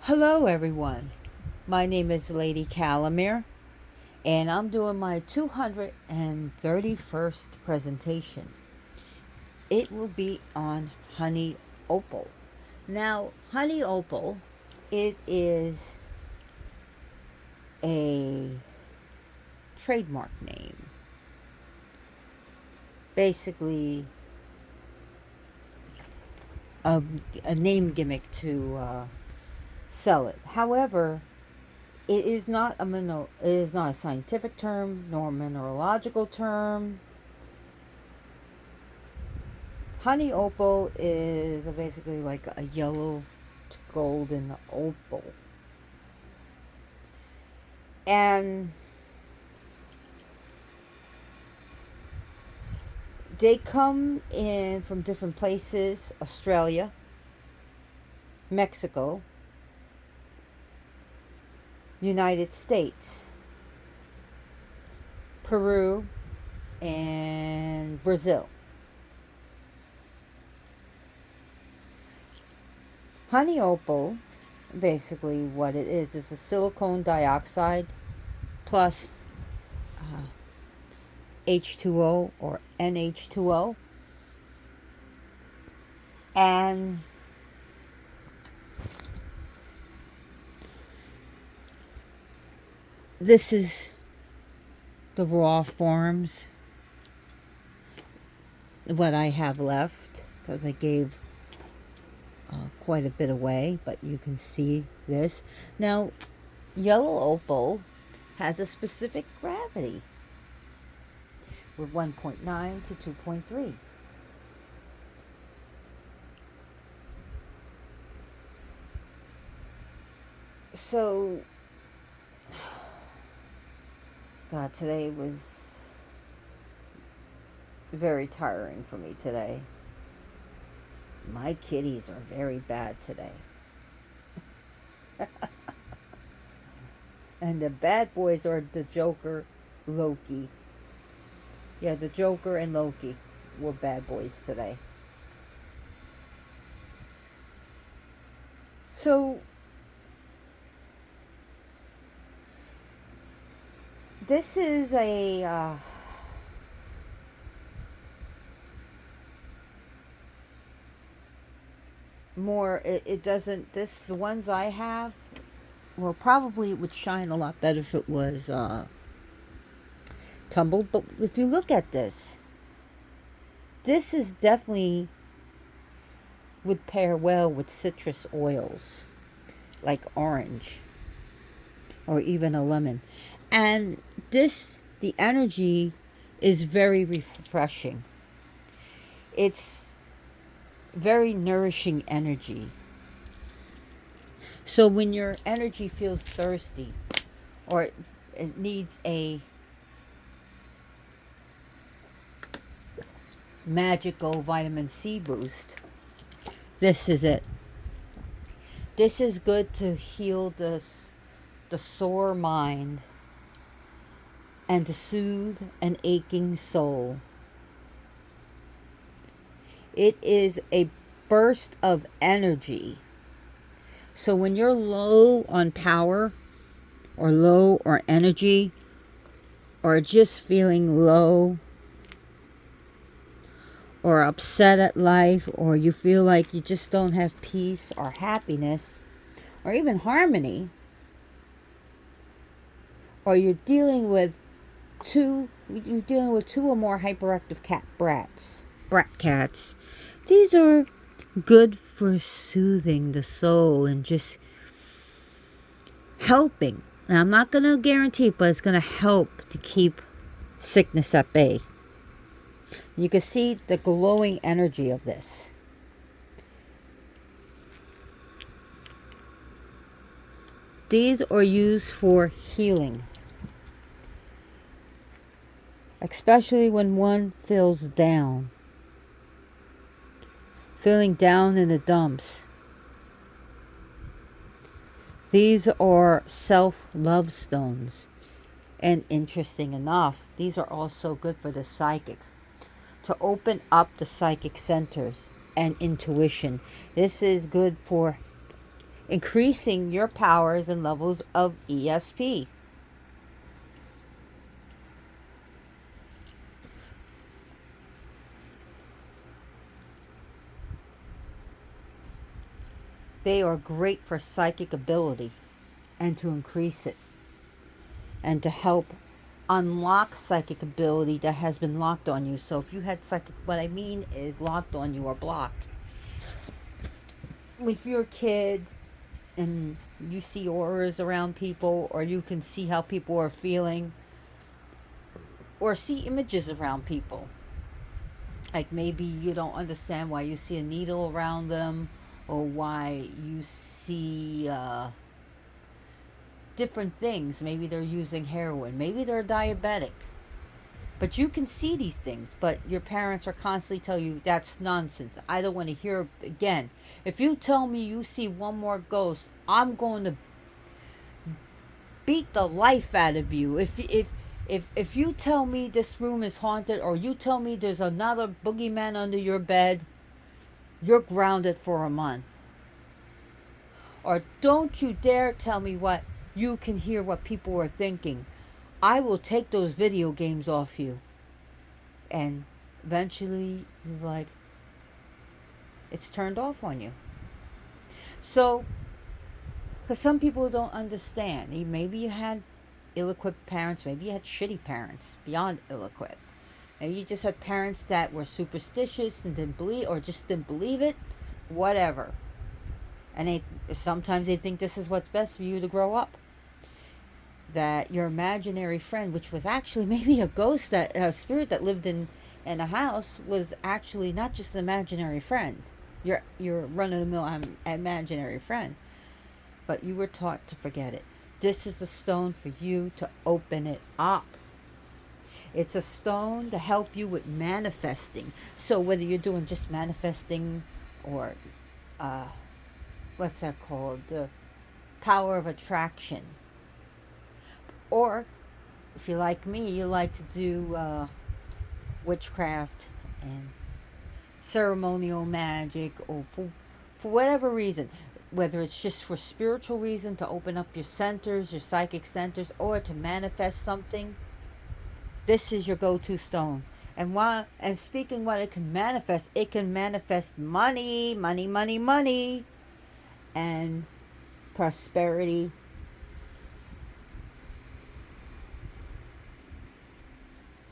Hello, everyone. My name is Lady Calamere, and I'm doing my 231st presentation. It will be on honey opal. Now, honey opal, it is a trademark name, basically a, a name gimmick to sell it. However, it is not a it is not a scientific term nor a mineralogical term. Honey opal is basically like a yellow to golden opal. And they come in from different places: Australia, Mexico, United States, Peru, and Brazil. Honey opal, basically what it is a silicone dioxide plus uh, H2O or NH2O. And this is the raw forms, what I have left, because I gave quite a bit away, but you can see this. Now, yellow opal has a specific gravity with 1.9 to 2.3. So, God, today was very tiring for me today. My kitties are very bad today. And the bad boys are the Joker, Loki. Yeah, the Joker and Loki were bad boys today. So, this is a more, it doesn't, this, the ones I have, well, probably it would shine a lot better if it was tumbled. But if you look at this is definitely would pair well with citrus oils like orange or even a lemon. And the energy is very refreshing. It's very nourishing energy. So when your energy feels thirsty or it needs a magical vitamin C boost, this is it. This is good to heal the sore mind and to soothe an aching soul. It is a burst of energy. So when you're low on power or low or energy or just feeling low or upset at life, or you feel like you just don't have peace or happiness or even harmony, or you're dealing with two or more hyperactive brat cats, these are good for soothing the soul and just helping. Now, I'm not going to guarantee it, but it's going to help to keep sickness at bay. You can see the glowing energy of this. These are used for healing, especially when one feels down, feeling down in the dumps. These are self-love stones. And interesting enough, these are also good for the psychic, to open up the psychic centers and intuition. This is good for increasing your powers and levels of ESP. They are great for psychic ability and to increase it and to help unlock psychic ability that has been locked on you. So if you had psychic, what I mean is locked on you or blocked. If you're a kid and you see auras around people, or you can see how people are feeling, or see images around people, like maybe you don't understand why you see a needle around them, or why you see different things. Maybe they're using heroin, maybe they're diabetic, but you can see these things, but your parents are constantly telling you that's nonsense. I don't want to hear it again. If you tell me you see one more ghost, I'm going to beat the life out of you. If you tell me this room is haunted, or you tell me there's another boogeyman under your bed, you're grounded for a month. Or don't you dare tell me what you can hear what people are thinking. I will take those video games off you. And eventually you're like, it's turned off on you. So, because some people don't understand. Maybe you had ill-equipped parents. Maybe you had shitty parents beyond ill-equipped. Maybe you just had parents that were superstitious and didn't believe, or just didn't believe it. Whatever. And sometimes they think this is what's best for you to grow up. That your imaginary friend, which was actually maybe a ghost, that a spirit that lived in a house, was actually not just an imaginary friend. Your run-of-the-mill imaginary friend, but you were taught to forget it. This is the stone for you to open it up. It's a stone to help you with manifesting. So whether you're doing just manifesting, or what's that called, the power of attraction, or if you're like me, you like to do witchcraft and ceremonial magic, or for whatever reason, whether it's just for spiritual reason, to open up your centers, your psychic centers, or to manifest something, this is your go-to stone. And speaking what it can manifest money, money, money, money, and prosperity.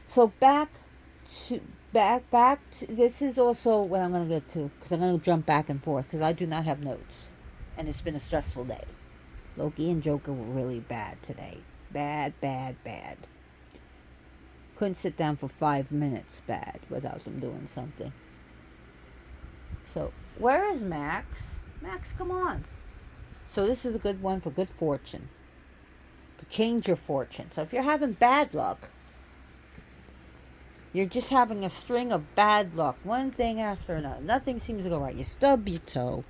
So back to this is also what I'm going to get to, because I'm going to jump back and forth because I do not have notes, and it's been a stressful day. Loki and Joker were really bad today. Bad, bad, bad. Couldn't sit down for 5 minutes bad without them doing something. So where is Max? Max, come on. So this is a good one for good fortune, to change your fortune. So if you're having bad luck, you're just having a string of bad luck, one thing after another. Nothing seems to go right. You stub your toe.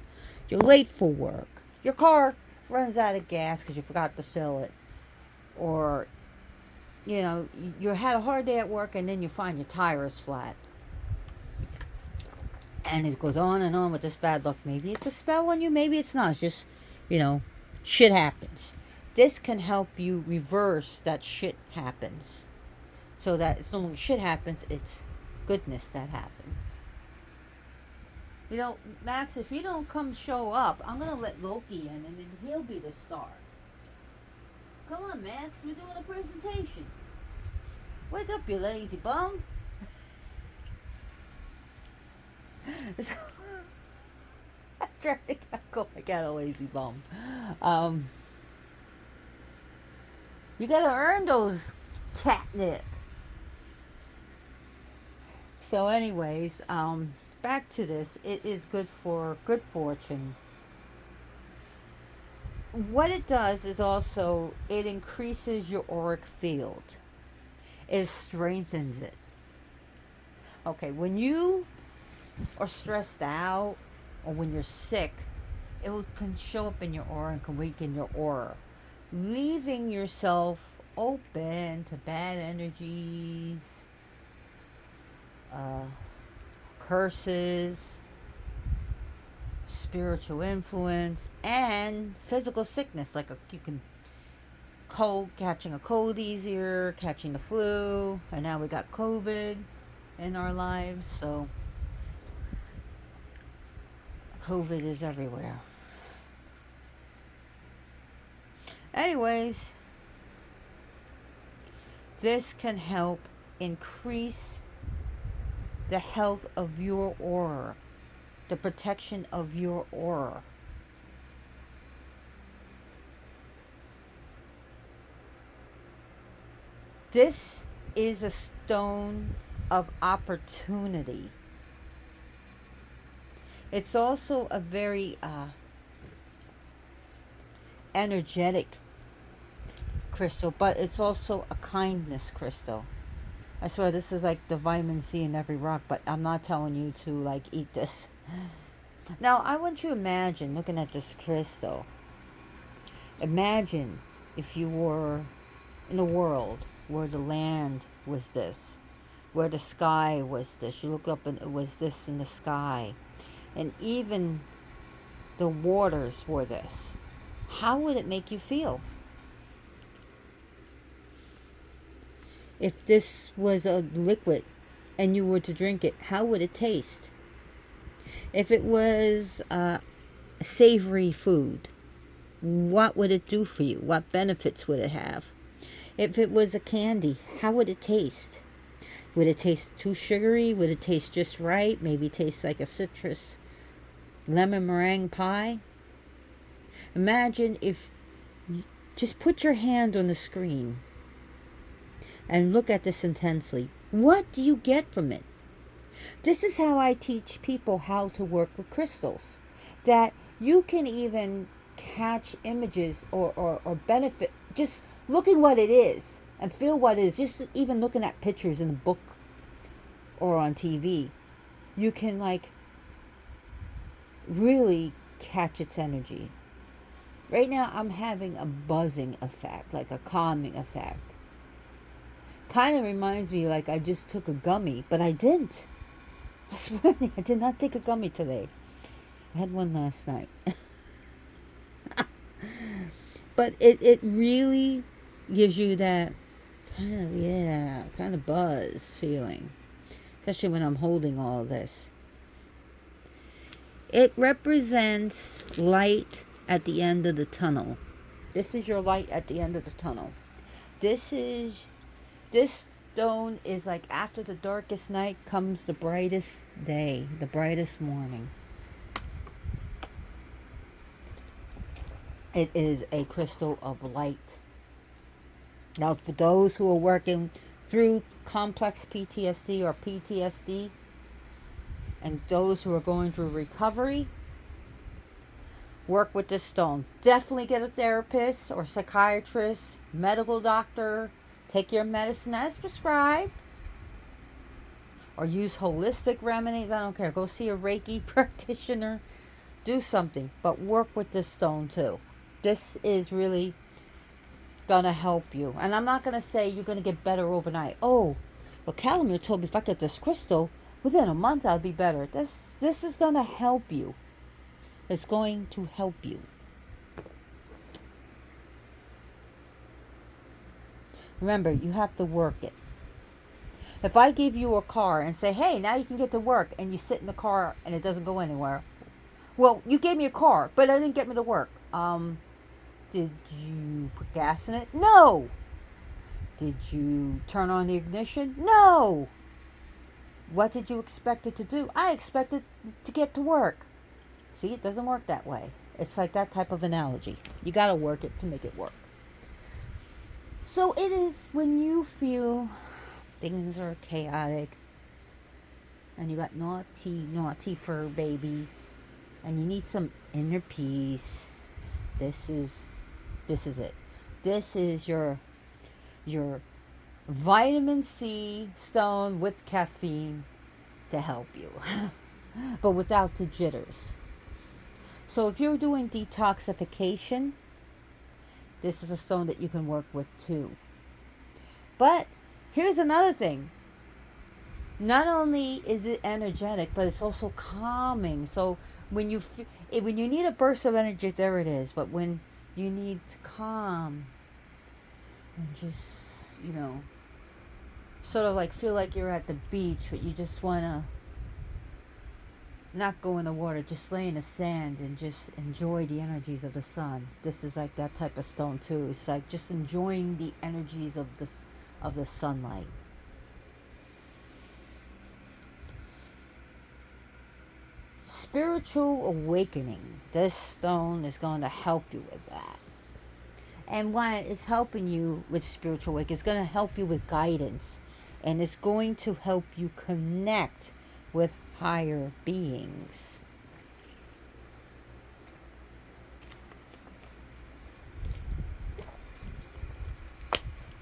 You're late for work. Your car runs out of gas because you forgot to fill it. Or, you had a hard day at work and then you find your tire is flat. And it goes on and on with this bad luck. Maybe it's a spell on you. Maybe it's not. It's just, shit happens. This can help you reverse that shit happens. So that it's no longer shit happens, it's goodness that happens. Max, if you don't come show up, I'm going to let Loki in, and then he'll be the star. Come on, Max, we're doing a presentation. Wake up, you lazy bum. I'm trying to call my cat a lazy bum. You got to earn those catnip. So anyways, back to this. It is good for good fortune. What it does is also, it increases your auric field. It strengthens it. Okay, when you are stressed out, or when you're sick, it can show up in your aura and can weaken your aura, leaving yourself open to bad energies, curses, spiritual influence, and physical sickness. Like you can catching a cold easier, catching the flu, and now we got COVID in our lives. So COVID is everywhere. Anyways, this can help increase the health of your aura, the protection of your aura. This is a stone of opportunity. It's also a very energetic crystal, but it's also a kindness crystal. I swear this is like the vitamin C in every rock, but I'm not telling you to like eat this. Now, I want you to imagine looking at this crystal. Imagine if you were in a world where the land was this, where the sky was this. You look up and it was this in the sky, and even the waters were this. How would it make you feel? If this was a liquid and you were to drink it, how would it taste? If it was savory food, what would it do for you? What benefits would it have? If it was a candy, how would it taste? Would it taste too sugary? Would it taste just right? Maybe taste like a citrus lemon meringue pie? Imagine if just put your hand on the screen and look at this intensely. What do you get from it? This is how I teach people how to work with crystals. That you can even catch images or benefit just looking what it is and feel what it is. Just even looking at pictures in a book or on TV. You can like really catch its energy. Right now I'm having a buzzing effect, like a calming effect. Kind of reminds me like I just took a gummy, but I didn't. I swear I did not take a gummy today. I had one last night. But it really gives you that kind of buzz feeling. Especially when I'm holding all this. It represents light at the end of the tunnel. This is your light at the end of the tunnel. This stone is like after the darkest night comes the brightest day, the brightest morning. It is a crystal of light. Now, for those who are working through complex PTSD or PTSD, and those who are going through recovery, work with this stone. Definitely get a therapist or psychiatrist, medical doctor. Take your medicine as prescribed. Or use holistic remedies. I don't care. Go see a Reiki practitioner. Do something. But work with this stone too. This is really going to help you. And I'm not going to say you're going to get better overnight. Oh, well, Calamir told me if I get this crystal, within a month I'll be better. This is going to help you. It's going to help you. Remember, you have to work it. If I give you a car and say, hey, now you can get to work, and you sit in the car and it doesn't go anywhere. Well, you gave me a car, but it didn't get me to work. Did you put gas in it? No. Did you turn on the ignition? No. What did you expect it to do? I expected to get to work. See, it doesn't work that way. It's like that type of analogy. You got to work it to make it work. So it is when you feel things are chaotic and you got naughty fur babies and you need some inner peace. This is it. This is your vitamin C stone with caffeine to help you. But without the jitters. So if you're doing detoxification, this is a stone that you can work with too. But here's another thing. Not only is it energetic, but it's also calming. So when When you need a burst of energy, there it is. But when you need to calm and just, sort of like feel like you're at the beach, but you just want to not go in the water, just lay in the sand and just enjoy the energies of the sun. This is like that type of stone too. It's like just enjoying the energies of the sunlight. Spiritual awakening. This stone is going to help you with that. And why it's helping you with spiritual awakening, it's going to help you with guidance. And it's going to help you connect with higher beings.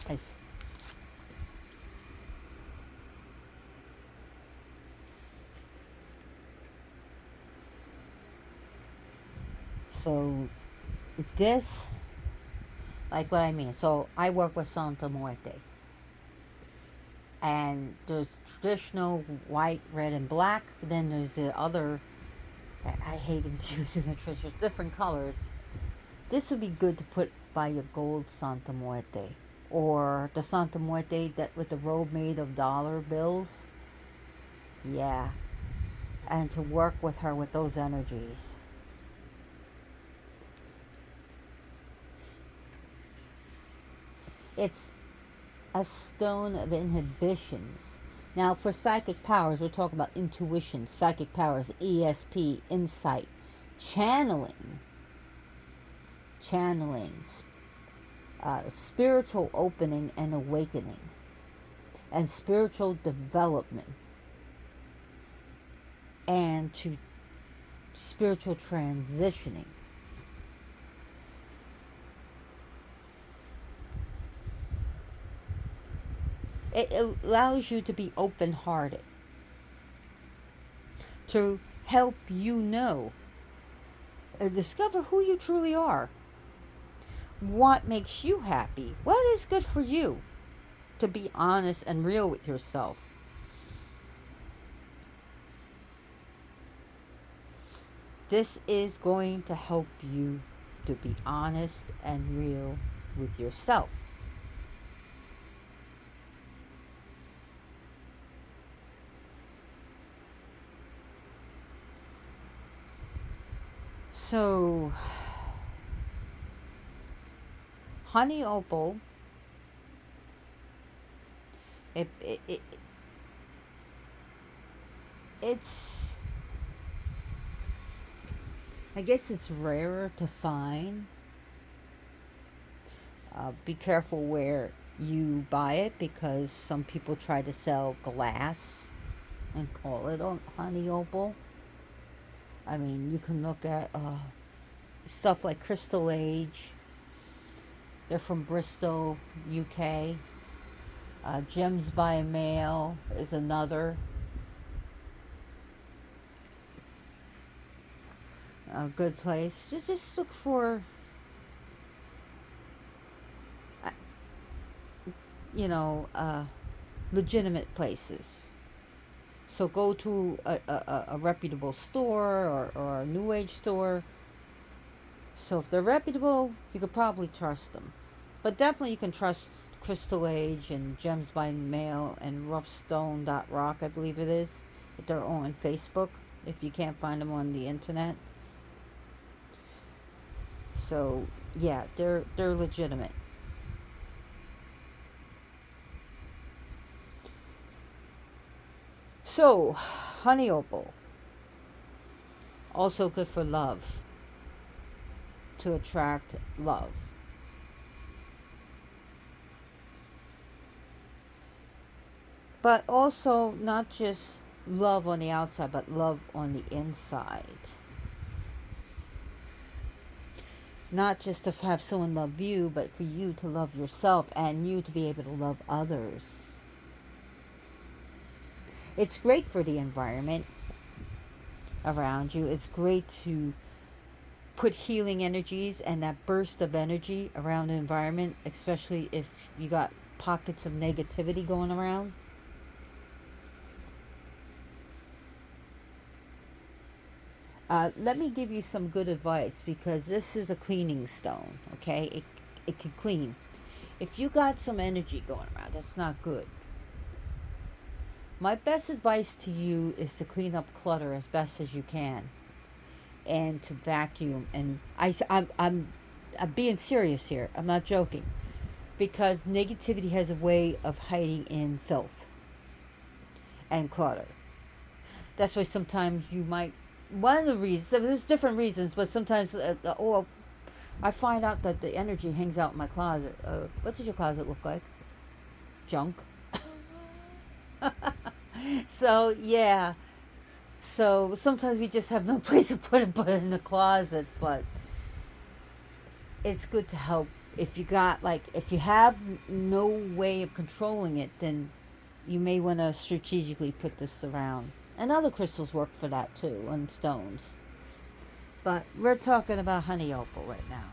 As so this, like what I mean, so I work with Santa Muerte. And there's traditional white, red, and black. Then there's the other, I hate them using the traditional, different colors. This would be good to put by your gold Santa Muerte. Or the Santa Muerte that with the robe made of dollar bills. Yeah. And to work with her with those energies. It's a stone of inhibitions. Now, for psychic powers, we're talking about intuition, psychic powers, ESP, insight, channeling, spiritual opening and awakening, and spiritual development, and to spiritual transitioning. It allows you to be open-hearted, to help you know and discover who you truly are, what makes you happy, what is good for you, to be honest and real with yourself. This is going to help you to be honest and real with yourself. So, honey opal, it's, I guess it's rarer to find. Be careful where you buy it, because some people try to sell glass and call it honey opal. I mean, you can look at stuff like Crystal Age. They're from Bristol, UK. Gems by Mail is another. A good place. Just look for, legitimate places. So go to a reputable store, or a new age store. So if they're reputable, you could probably trust them. But definitely you can trust Crystal Age and Gems by Mail and Roughstone.rock, I believe it is. If they're on Facebook, if you can't find them on the internet. So yeah, they're legitimate. So, honey opal, also good for love, to attract love. But also not just love on the outside, but love on the inside. Not just to have someone love you, but for you to love yourself and you to be able to love others. It's great for the environment around you. It's great to put healing energies and that burst of energy around the environment, especially if you got pockets of negativity going around. Let me give you some good advice because this is a cleaning stone, okay? It can clean. If you got some energy going around, that's not good. My best advice to you is to clean up clutter as best as you can and to vacuum. And I'm being serious here. I'm not joking because negativity has a way of hiding in filth and clutter. That's why sometimes you might. One of the reasons, there's different reasons, but sometimes, I find out that the energy hangs out in my closet. What does your closet look like? Junk. So yeah. So sometimes we just have no place to put it but in the closet. But it's good to help if you got like if you have no way of controlling it, then you may want to strategically put this around. And other crystals work for that too, and stones. But we're talking about honey opal right now.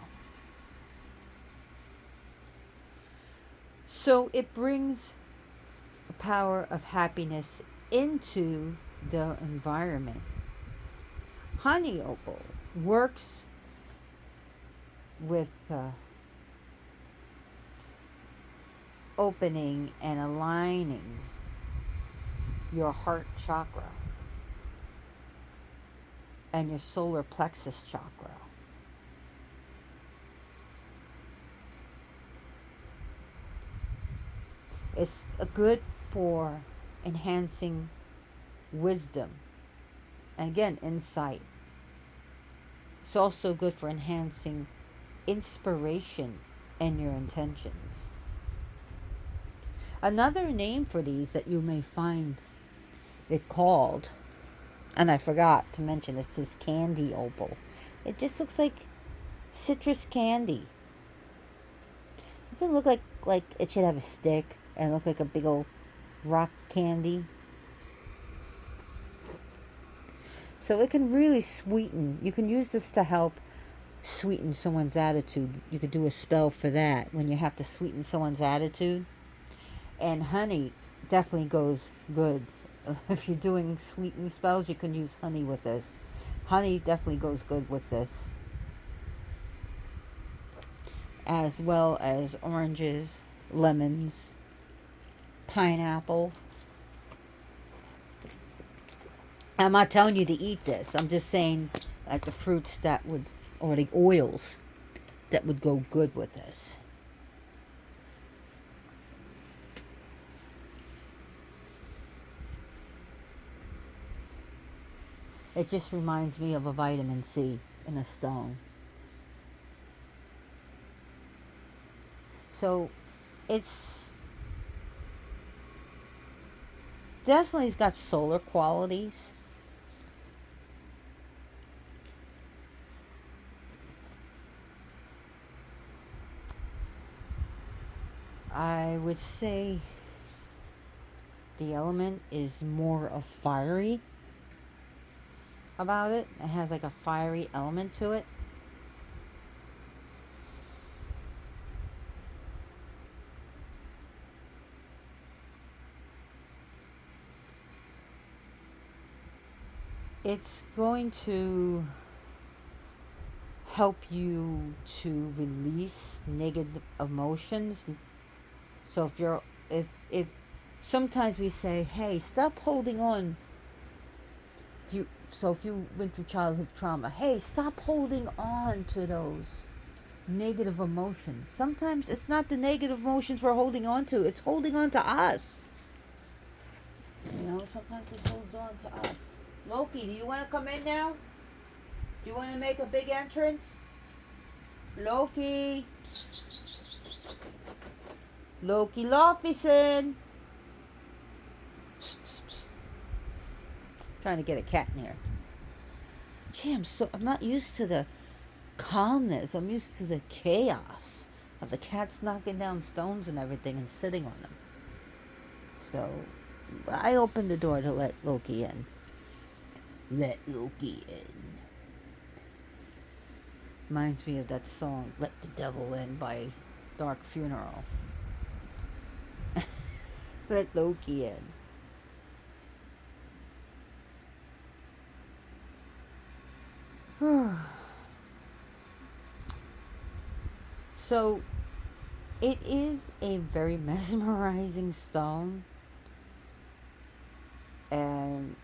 So it brings a power of happiness into the environment. Honey opal works with opening and aligning your heart chakra and your solar plexus chakra. It's good for enhancing wisdom and again insight. It's also good for enhancing inspiration and your intentions. Another name for these that you may find it called, and I forgot to mention this, is candy opal. It just looks like citrus candy. Doesn't it look like it should have a stick and look like a big old rock candy? So it can really sweeten. You can use this to help sweeten someone's attitude. You could do a spell for that when you have to sweeten someone's attitude. And honey definitely goes good. If you're doing sweetening spells, you can use honey with this. Honey definitely goes good with this. As well as oranges, lemons, pineapple. I'm not telling you to eat this. I'm just saying like the fruits that would, or the oils that would go good with this. It just reminds me of a vitamin C in a stone. So it's definitely got solar qualities. I would say the element is more of fiery about it. It has like a fiery element to it. It's going to help you to release negative emotions. So if sometimes we say, hey, stop holding on. If you went through childhood trauma, hey, stop holding on to those negative emotions. Sometimes it's not the negative emotions we're holding on to, it's holding on to us. Sometimes it holds on to us. Loki, do you want to come in now? Do you want to make a big entrance? Loki. Loki Lofison. Trying to get a cat in here. Gee, I'm not used to the calmness. I'm used to the chaos of the cats knocking down stones and everything and sitting on them. So I opened the door to let Loki in. Let Loki in. Reminds me of that song, Let the Devil In by Dark Funeral. Let Loki in. So it is a very mesmerizing stone, and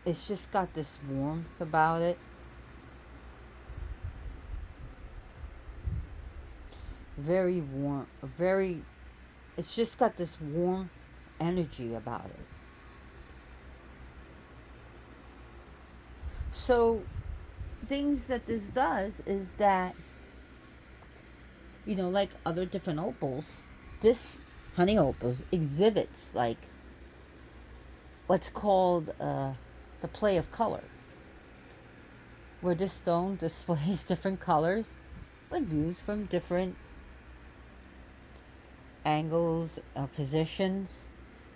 it's just got this warmth about it. Very warm, very, it's just got this warm energy about it. So, things that this does is that, like other different opals, this honey opals exhibits like what's called the play of color, where this stone displays different colors when viewed from different angles or positions.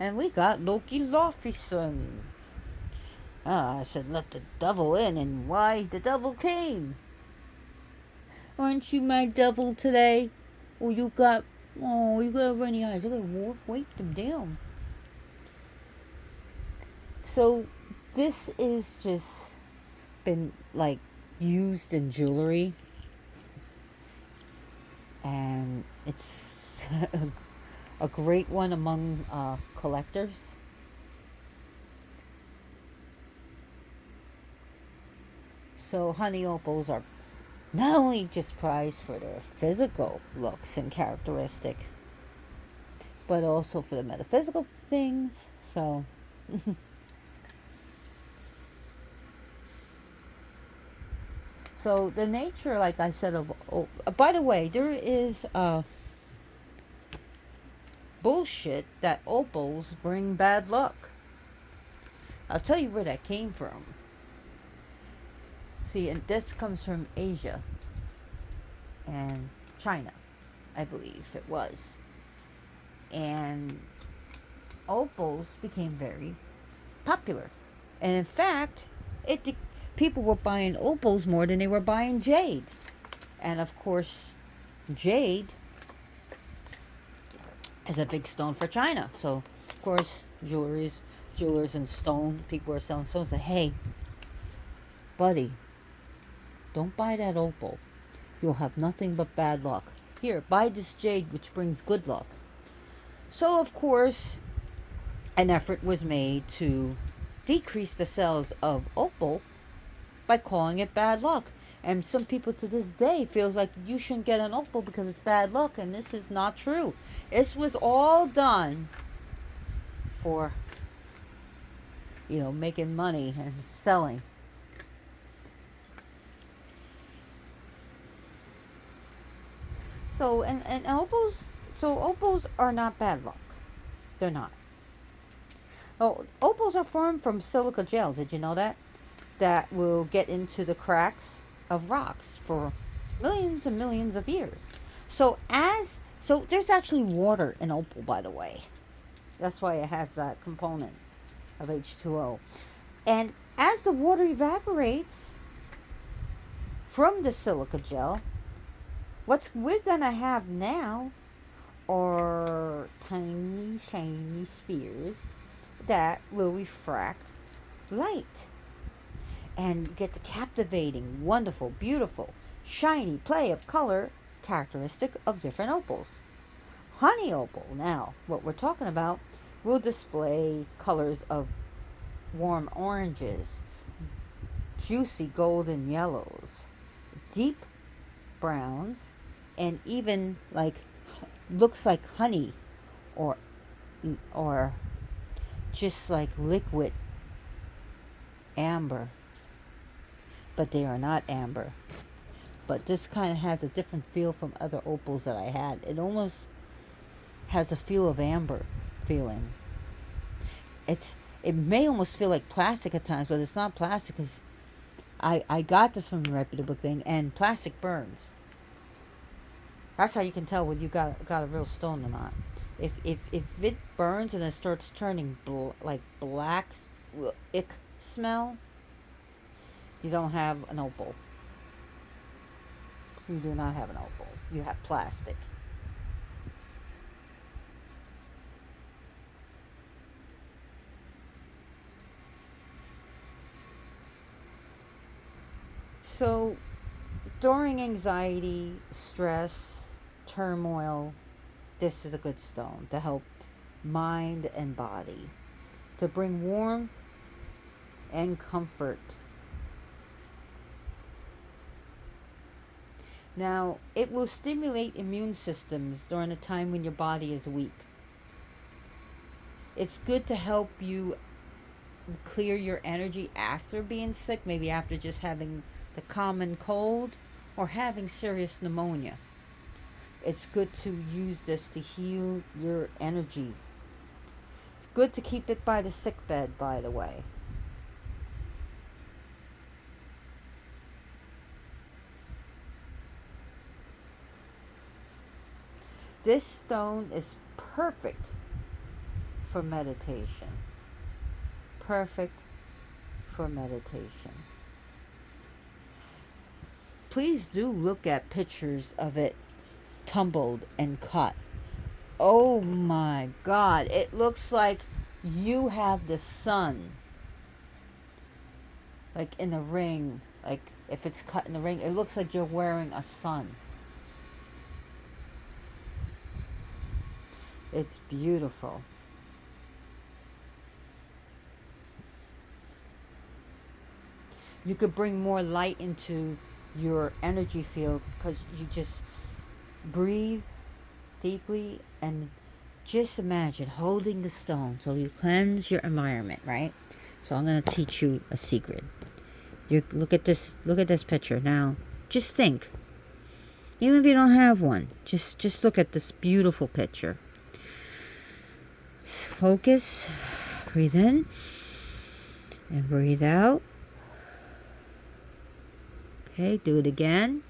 And we got Loki Lofrison. I said, let the devil in, and why the devil came. Aren't you my devil today? You got runny eyes. I gotta wipe them down. So, this is just been like used in jewelry, and it's a great one among collectors. So, honey opals are not only just prized for their physical looks and characteristics, but also for the metaphysical things. So, so the nature, like I said, of by the way, there is bullshit that opals bring bad luck. I'll tell you where that came from. See, and this comes from Asia and China, I believe it was. And opals became very popular. And in fact, people were buying opals more than they were buying jade. And of course, jade is a big stone for China. So, of course, jewelers and stone, people were selling stones. Say, hey, buddy, don't buy that opal. You'll have nothing but bad luck. Here, buy this jade, which brings good luck. So, of course, an effort was made to decrease the sales of opal by calling it bad luck. And some people to this day feels like you shouldn't get an opal because it's bad luck, and this is not true. This was all done for making money and selling. So and opals are not bad luck. They're not. Oh, opals are formed from silica gel. Did you know that? That will get into the cracks of rocks for millions and millions of years. So there's actually water in opal, by the way. That's why it has that component of H2O. And as the water evaporates from the silica gel, what we're gonna have now are tiny, shiny spheres that will refract light and get the captivating, wonderful, beautiful, shiny play of color characteristic of different opals. Honey opal, now, what we're talking about, will display colors of warm oranges, juicy golden yellows, deep browns, and even like looks like honey or or just like liquid amber, but they are not amber. But this kind of has a different feel from other opals that I had. It almost has a feel of amber feeling. It may almost feel like plastic at times, but it's not plastic because I got this from a reputable thing, and plastic burns. That's how you can tell whether you got a real stone or not. If it burns and it starts turning like black ick smell, you don't have an opal. You do not have an opal. You have plastic. So, during anxiety, stress, turmoil, this is a good stone to help mind and body, to bring warmth and comfort. Now, it will stimulate immune systems during a time when your body is weak. It's good to help you clear your energy after being sick, maybe after just having the common cold or having serious pneumonia. It's good to use this to heal your energy. It's good to keep it by the sick bed, by the way. This stone is perfect for meditation. Perfect for meditation. Please do look at pictures of it tumbled and cut. Oh my God, it looks like you have the sun. Like in a ring. Like if it's cut in the ring, it looks like you're wearing a sun. It's beautiful. You could bring more light into your energy field because you just breathe deeply and just imagine holding the stone. So you cleanse your environment, right? So I'm going to teach you a secret. You look at this picture now. Just think. Even if you don't have one, just look at this beautiful picture. Focus. Breathe in and breathe out. Okay, do it again.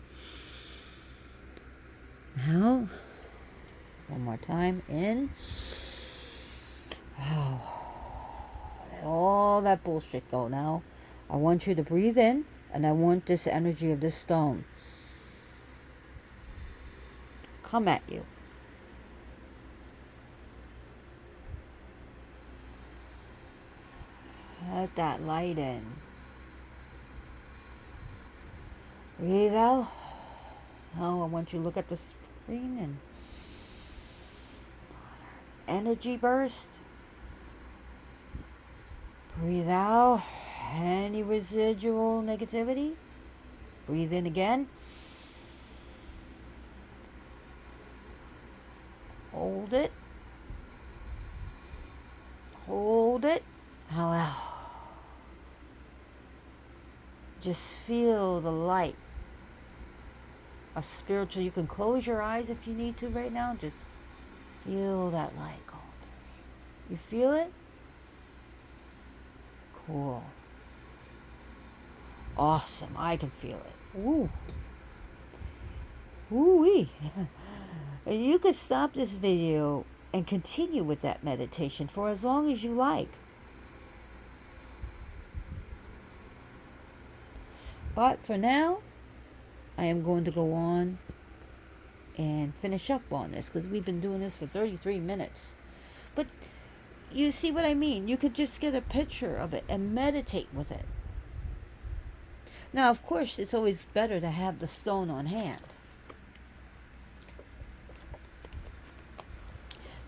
Now, one more time. In. Out. All that bullshit go. Now, I want you to breathe in, and I want this energy of this stone come at you. Let that light in. Breathe out. Now I want you to look at the screen and energy burst. Breathe out. Any residual negativity. Breathe in again. Hold it. Hold it. Allow. Just feel the light. A spiritual, you can close your eyes if you need to right now. Just feel that light go through. You feel it? Cool. Awesome. I can feel it. Ooh. Ooh-wee. And you could stop this video and continue with that meditation for as long as you like. But for now, I am going to go on and finish up on this because we've been doing this for 33 minutes. But you see what I mean? You could just get a picture of it and meditate with it. Now, of course, it's always better to have the stone on hand.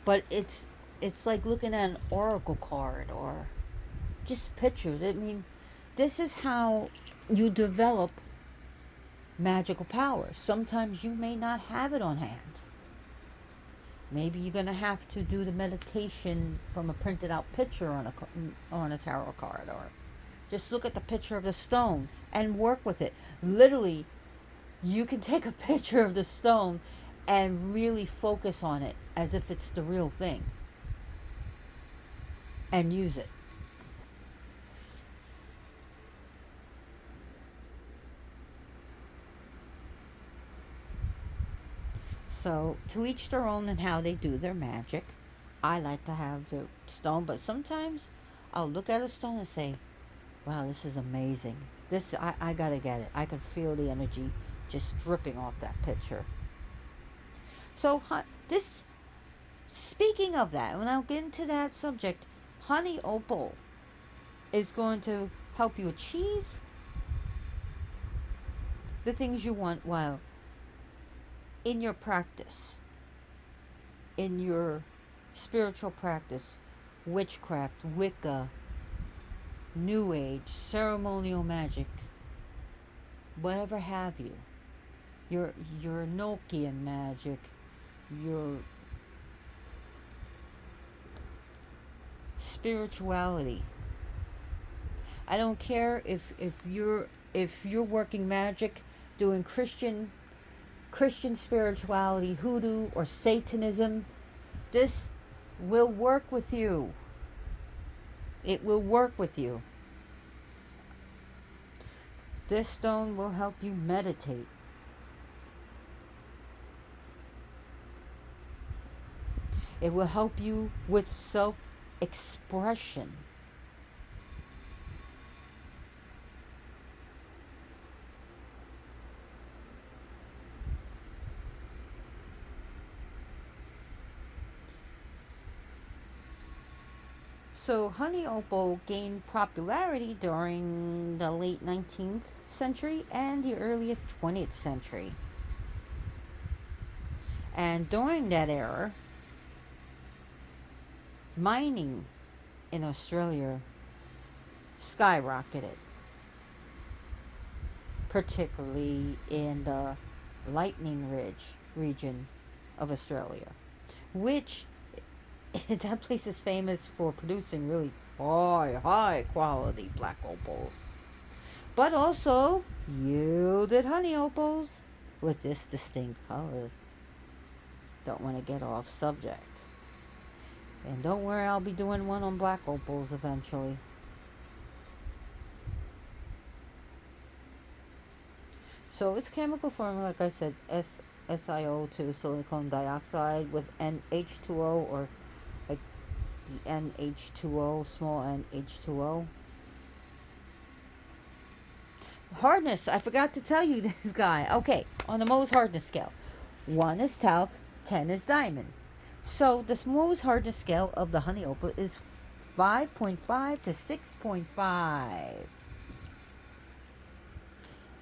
But it's like looking at an oracle card or just pictures. I mean, this is how you develop magical powers. Sometimes you may not have it on hand. Maybe you're going to have to do the meditation from a printed out picture on a tarot card, or just look at the picture of the stone and work with it. Literally, you can take a picture of the stone and really focus on it as if it's the real thing and use it. So, to each their own and how they do their magic. I like to have the stone, but sometimes I'll look at a stone and say, wow, this is amazing. I gotta get it. I can feel the energy just dripping off that picture. So, speaking of that, when I'll get into that subject, Honey Opal is going to help you achieve the things you want while in your practice, in your spiritual practice, witchcraft, Wicca, New Age, ceremonial magic, whatever have you. Your Enochian magic, your spirituality. I don't care if you're working magic, doing Christian spirituality, hoodoo or Satanism. This will work with you. It will work with you. This stone will help you meditate. It will help you with self expression. So, honey opal gained popularity during the late 19th century and the earliest 20th century. And during that era, mining in Australia skyrocketed, particularly in the Lightning Ridge region of Australia, which that place is famous for producing really high quality black opals, but also yielded honey opals with this distinct color. Don't want to get off subject. And don't worry, I'll be doing one on black opals eventually. So its chemical formula, like I said, SiO2, silicon dioxide, with NH2O, or like the NH2O, small NH2O. Hardness, I forgot to tell you this guy. Okay, on the Mohs hardness scale, 1 is talc, 10 is diamond. So the Mohs hardness scale of the honey opal is 5.5 to 6.5.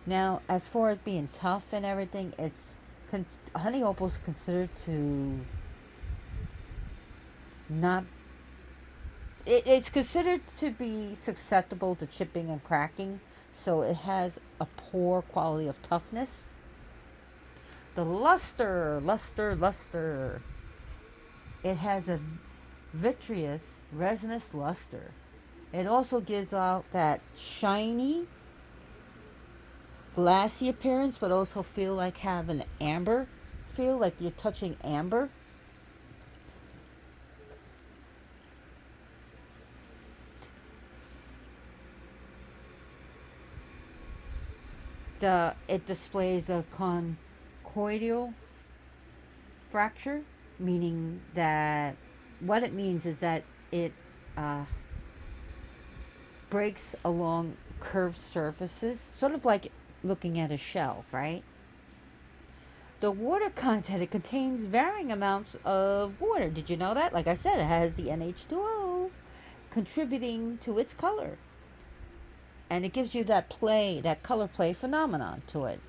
Now, as for it being tough and everything, honey opal is considered to not. It's considered to be susceptible to chipping and cracking, so it has a poor quality of toughness. The luster. It has a vitreous, resinous luster. It also gives out that shiny, glassy appearance, but also feel like having amber. Feel like you're touching amber. It displays a conchoidal fracture, meaning that what it means is that it breaks along curved surfaces, sort of like looking at a shell, right? The water content, it contains varying amounts of water. Did you know that? Like I said, it has the NH2O contributing to its color. And it gives you that color play phenomenon to it.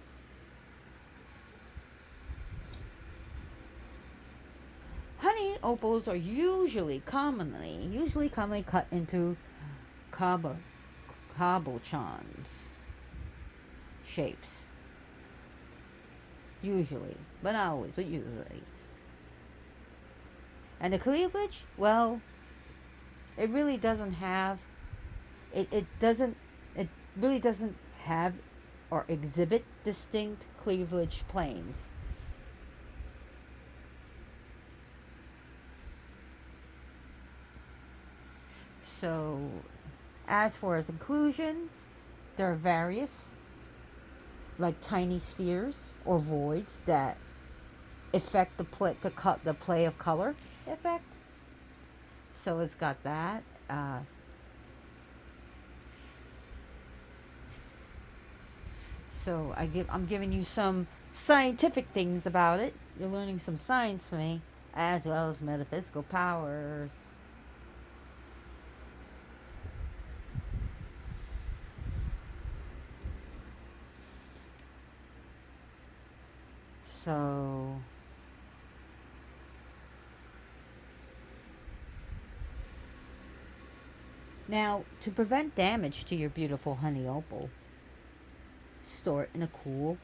Honey opals are usually commonly cut into cabochons shapes. Usually, but not always, but usually. And the cleavage, well, it really doesn't have, it really doesn't have or exhibit distinct cleavage planes. So, as for its inclusions, there are various, like tiny spheres or voids that affect the play of color effect. So it's got that. So I'm giving you some scientific things about it. You're learning some science from me, as well as metaphysical powers. So now, to prevent damage to your beautiful honey opal, store it in a cool,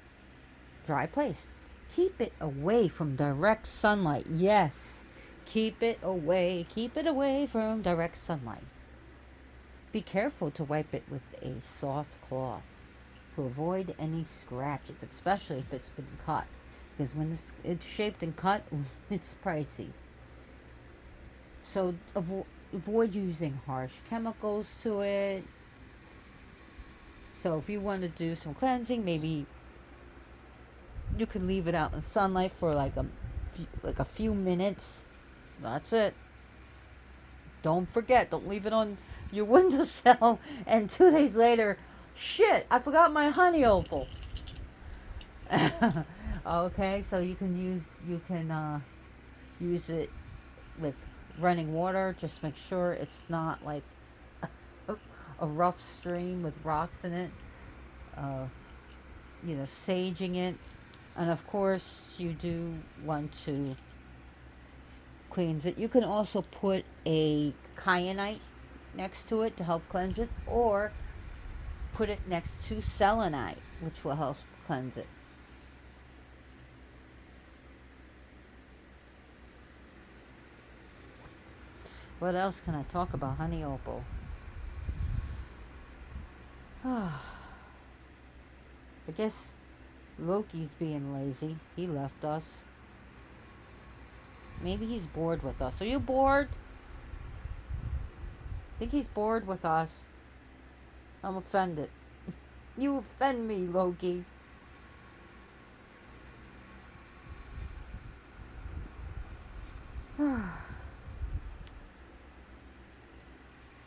dry place. Keep it away from direct sunlight. Yes, keep it away. Keep it away from direct sunlight. Be careful to wipe it with a soft cloth to avoid any scratches, especially if it's been cut. Because when it's shaped and cut, it's pricey. So avoid using harsh chemicals to it. So if you want to do some cleansing, maybe you can leave it out in sunlight for like a few minutes. That's it. Don't forget, don't leave it on your windowsill and 2 days later, shit, I forgot my honey opal. Okay, so you can use it with running water. Just make sure it's not like a rough stream with rocks in it. Saging it. And of course, you do want to cleanse it. You can also put a kyanite next to it to help cleanse it, or put it next to selenite, which will help cleanse it. What else can I talk about honey opal? I guess Loki's being lazy. He left us. Maybe he's bored with us. Are you bored? I think he's bored with us. I'm offended. You offend me, Loki.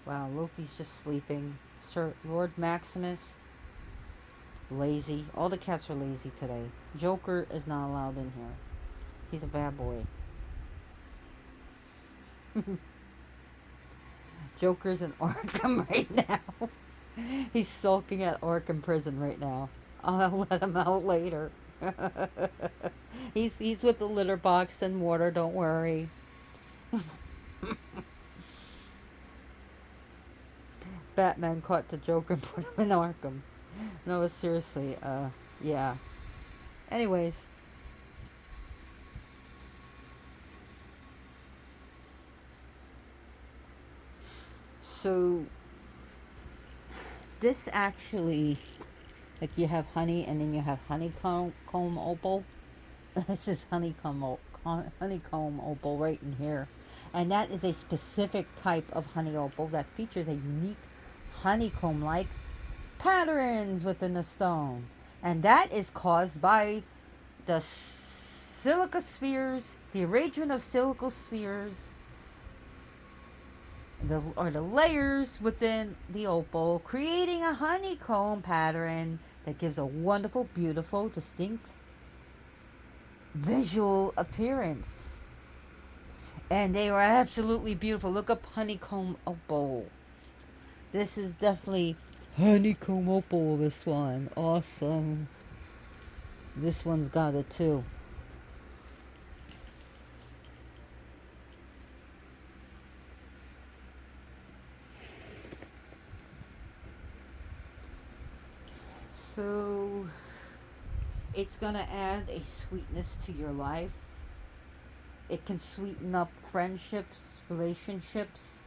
Wow, Loki's just sleeping. Sir Lord Maximus, lazy. All the cats are lazy today. Joker is not allowed in here. He's a bad boy. Joker's in Arkham right now. He's sulking at Arkham prison right now. I'll let him out later. He's with the litter box and water, don't worry. Batman caught the Joker and put him in Arkham. No, seriously, yeah. Anyways. So, this actually, like you have honey and then you have honeycomb opal. This is honeycomb opal right in here. And that is a specific type of honey opal that features a unique honeycomb-like patterns within the stone. And that is caused by the silica spheres, the arrangement of silica spheres, the layers within the opal, creating a honeycomb pattern that gives a wonderful, beautiful, distinct visual appearance. And they are absolutely beautiful. Look up honeycomb opal. This is definitely honeycomb opal, this one. Awesome. This one's got it too. So, it's going to add a sweetness to your life. It can sweeten up friendships, relationships.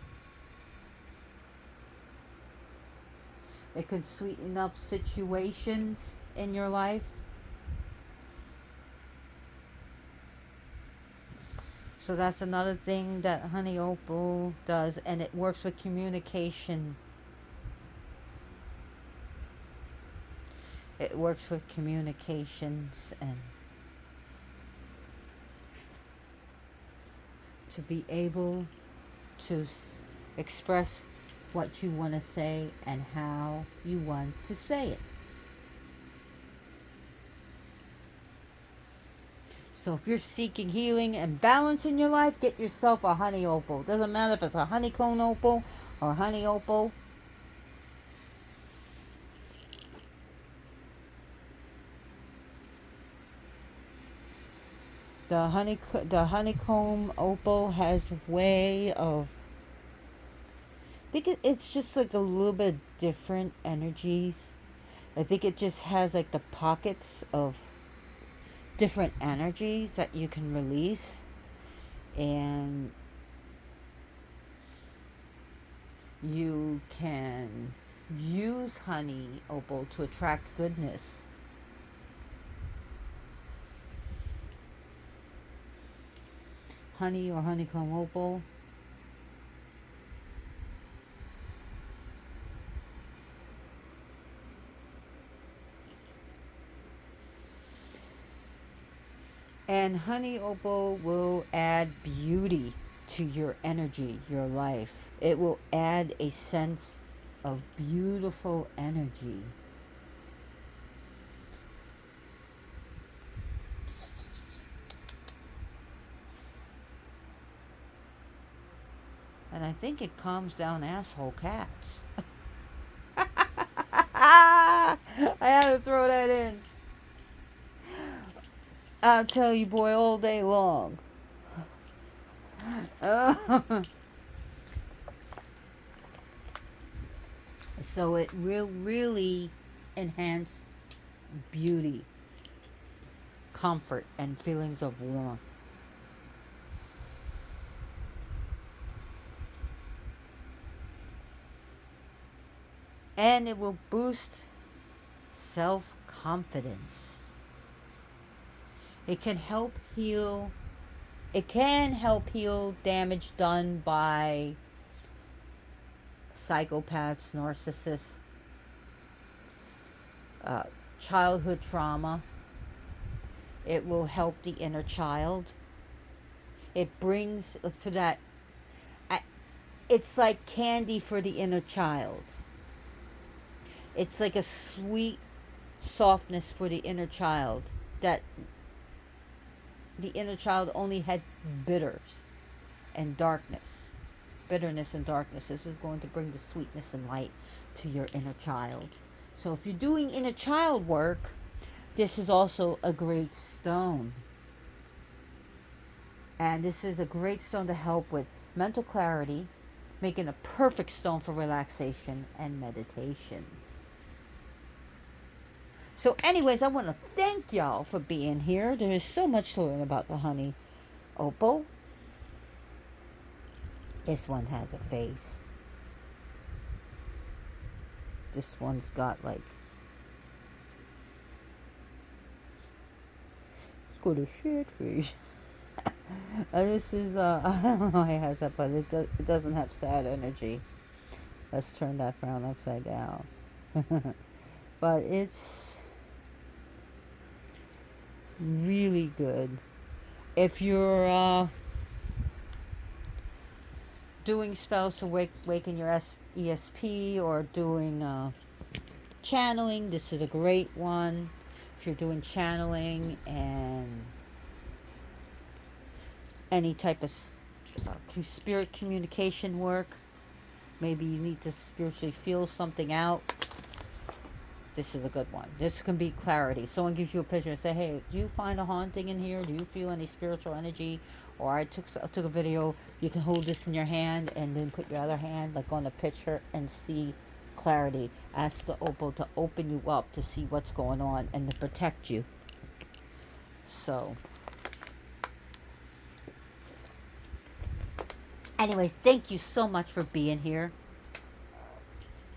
It can sweeten up situations in your life. So that's another thing that honey opal does, and it works with communication. It works with communications and to be able to express what you want to say and how you want to say it. So if you're seeking healing and balance in your life, get yourself a honey opal. Doesn't matter if it's a honeycomb opal or honey opal. The honeycomb opal has a way of, I think it's just like a little bit different energies. I think it just has like the pockets of different energies that you can release, and you can use honey opal to attract goodness. Honey or honeycomb opal. And honey opal will add beauty to your energy, your life. It will add a sense of beautiful energy. And I think it calms down asshole cats. I had to throw that in. I'll tell you, boy, all day long. So it will really enhance beauty, comfort, and feelings of warmth. And it will boost self confidence. It can help heal. It can help heal damage done by psychopaths, narcissists, uh, childhood trauma. It will help the inner child. It brings for that. It's like candy for the inner child. It's like a sweet softness for the inner child that the inner child only had bitters and darkness. Bitterness and darkness. This is going to bring the sweetness and light to your inner child. So if you're doing inner child work, this is also a great stone. And this is a great stone to help with mental clarity, making a perfect stone for relaxation and meditation. So anyways, I want to thank y'all for being here. There is so much to learn about the honey opal. This one has a face. This one's got like, it's got a shit face. This is I don't know why it has that, but it doesn't have sad energy. Let's turn that frown upside down. But it's really good. If you're doing spells to waken your ESP, or doing channeling, this is a great one. If you're doing channeling and any type of spirit communication work, maybe you need to spiritually feel something out, this is a good one. This can be clarity. Someone gives you a picture and say, hey, do you find a haunting in here? Do you feel any spiritual energy? Or I took a video. You can hold this in your hand and then put your other hand like on the picture and see clarity. Ask the opal to open you up to see what's going on and to protect you. So anyways, thank you so much for being here.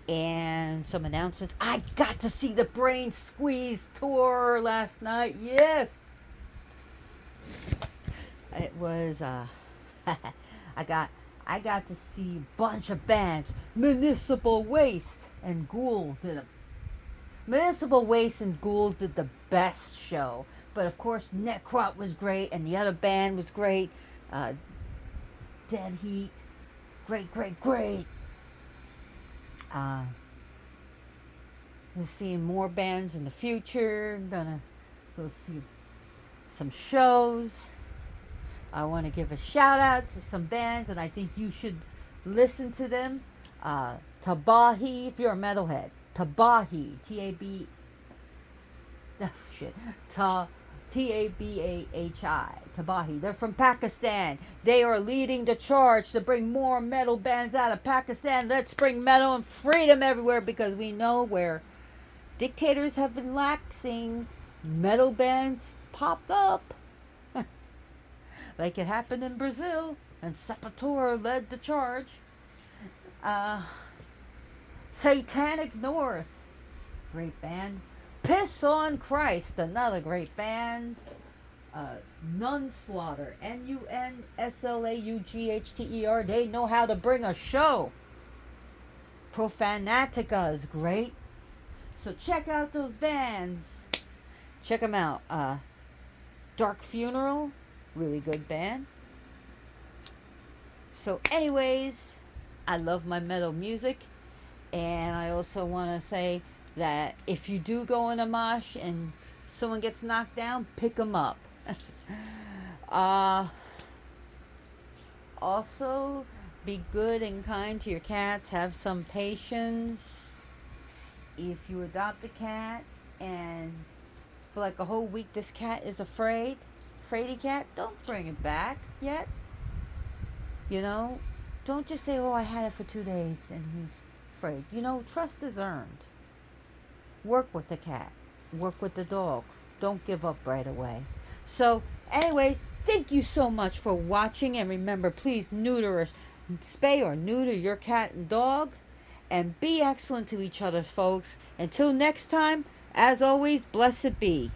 And some announcements. I got to see the Brain Squeeze tour last night. Yes. It was I got to see a bunch of bands. Municipal Waste and Ghoul did Municipal Waste and Ghoul did the best show. But of course Necrot was great, and the other band was great. Dead Heat. Great. We're seeing more bands in the future. I'm gonna go see some shows. I want to give a shout out to some bands, and I think you should listen to them. Tabahi, if you're a metalhead. Tabahi, T-A-B. Oh shit. Tabahi, Tabahi. They're from Pakistan. They are leading the charge to bring more metal bands out of Pakistan. Let's bring metal and freedom everywhere because we know where dictators have been laxing, metal bands popped up. Like it happened in Brazil, and Sapator led the charge. Uh, Satanic North, great band. Piss on Christ, another great band. Nunslaughter, Nunslaughter. They know how to bring a show. Profanatica is great. So check out those bands. Check them out. Dark Funeral, really good band. So, anyways, I love my metal music, and I also want to say that if you do go in a mosh and someone gets knocked down, pick them up. uh, Also, be good and kind to your cats. Have some patience. If you adopt a cat and for like a whole week this cat is fraidy cat, don't bring it back yet. You know, don't just say, oh, I had it for 2 days and he's afraid. You know, trust is earned. Work with the cat. Work with the dog. Don't give up right away. So, anyways, thank you so much for watching. And remember, please neuter or spay or neuter your cat and dog. And be excellent to each other, folks. Until next time, as always, blessed be.